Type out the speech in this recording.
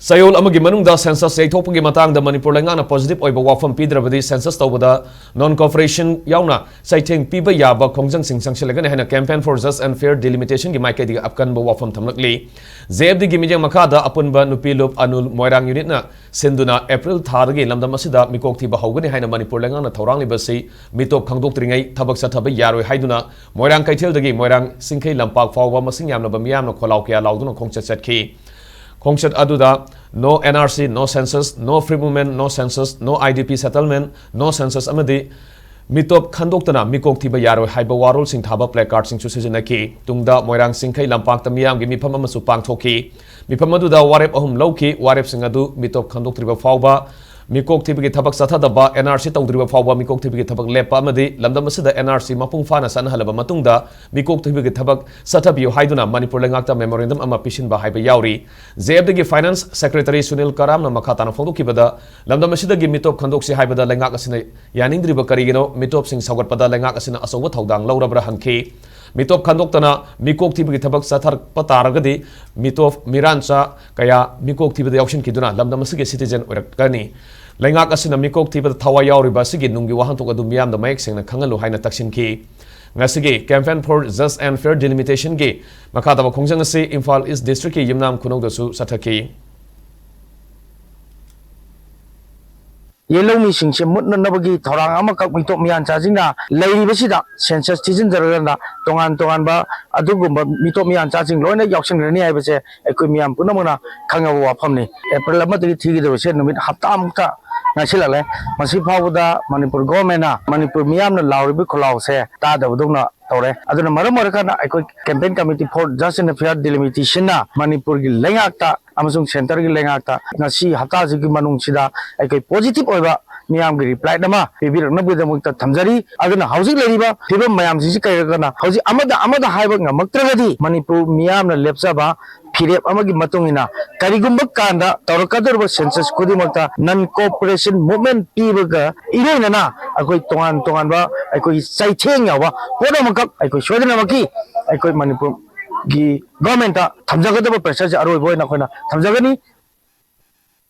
Sayol amagi manungda census yaithokpagi matangda Manipur lengana positive oiba wafam pidrabadi census tawbada non-cooperation yauna saitheng piba yaba Khongjang Changsillagani haina campaign for just and fair delimitation gi maikaidiga apkanba wafam thamlakli ZFD gi mijang makada apunba nupilup anul moirang unit na senduna April tharagi lamdam asida mikok thiba hawgani haina Manipur lengana thorangli basi mitop khangdoktrigai thabak sathaba yaroi haiduna moirang kaitheldagi moirang singkhei lampak fawba masing yamna bamiyamna kholaw kya lawduna khongchat chatki Khongchat aduda no NRC, no census, no free movement, no census, no IDP settlement, no census amadi mitop khandoktana mikok thiba yaroi haiba warol sing thaba placard sing susijanaki tungda moirang singkhai lampak tamiyam gi mifam amasu pangthoki mifam aduda warep ahum lawki warep sing adu mitop khandoktriba fawba mikok thibagi thabak sathadaba NRC tawdriba fawba mikok thibagi thabak lepa amadi lamdam asida NRC mapung fana sanhalaba matungda mikok thibagi thabak sathabiyo haiduna Manipur lengakta memorandum ama pishinba haiba yauri ZFD finance secretary Sunil Karam na makhatana phongdokibada lamdam asida gi mitop khandoksi haibada lengak asina yaningdriba karigino mitop sing sagatpada lengak asina asoba thaudang laurabra hanki mitop khandoktana mikok thibagi thabak sathar pataragadi mitop mirancha kaya mikok thibada yakshin kiduna lamdam asige citizen oirakani Lengak asina mikok thiba thawa yauriba sigi nunggi wahantok adu miyam da mayek sengna khangalu haina taksinki ngasigi campaign for just and fair delimitation gi makata ba Khongjang asi Imphal East district ki yimnam khunong dasu sathaki Yellow missing she mutna nabagi thorang amakak mitop miyan chargingna lairi besida census season jaragana tongan ba adugumba mitop miyan charging loina yakshin rani ai bese ekoi miyam punamana khangawa wafamni April amadagi thigi de se numit hafta amka nasilale masi phawda Manipur government na Manipur miyam na lawribi kholaw se ta dabudungna tore aduna maram marakana ekoi campaign committee for just and fair delimitation na Manipur gi lengakta amasung center gi lengakta ngasi hafta ji gi manung sida ekoi positive oiba miyam gi reply dama pibirakna budamukta thamjari aduna housing leriba phibam mayam ji kairagana housing amada haiba ngamaktragadi Manipur miyam na lepsaba Phirep amagi matungina karigumba kanda tawrakadurba census kudimakta non cooperation movement pibaga irenana akoi tongan ba akoi saitheng yawa podamakak akoi shodana maki akoi Manipur gi government ta thamjagadaba pressure aroiboy na khoina thamjagani